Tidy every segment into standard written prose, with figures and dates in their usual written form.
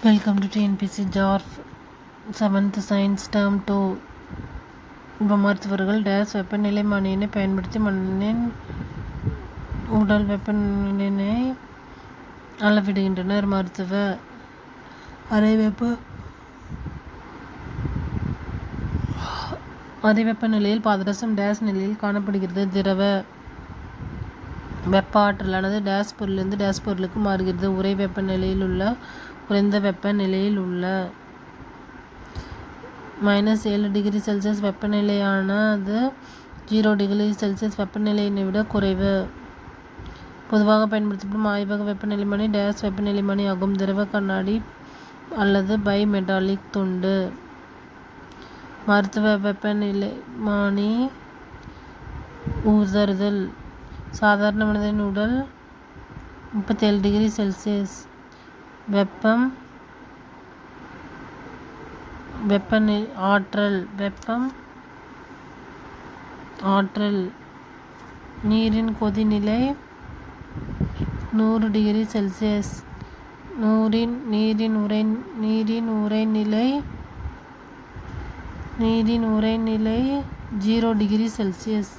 Welcome to TNPSC ஜார்ஃப் 7th science term 2. மருத்துவர்கள் days வெப்பநிலைமானியினை பயன்படுத்தி மண்ணின் உடல் வெப்பநிலையினை அளவிடுகின்றனர். மருத்துவ அறை வெப்பநிலையில் பாதரசம் டேஸ் நிலையில் காணப்படுகிறது. திரவ வெப்ப ஆற்றலானது டேஸ் பொருளிலிருந்து டேஸ் பொருளுக்கு மாறுகிறது. உறை வெப்பநிலையில் உள்ள குறைந்த வெப்பநிலையில் உள்ள -7 டிகிரி செல்சியஸ் வெப்பநிலையானது 0 டிகிரி செல்சியஸ் வெப்பநிலையினை விட குறைவு. பொதுவாக பயன்படுத்தப்படும் ஆய்வக வெப்பநிலைமானி டேஸ் வெப்பநிலைமானி ஆகும். திரவ கண்ணாடி அல்லது பை மெட்டாலிக் துண்டு. மருத்துவ வெப்பநிலைமானி உதறுதல். சாதாரண மனிதனின் உடல் 37 டிகிரி செல்சியஸ் ஆற்றல். நீரின் கொதிநிலை 100 டிகிரி செல்சியஸ். நீரின் உறைநிலை 0 degree Celsius.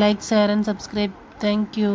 Like, share and subscribe. Thank you.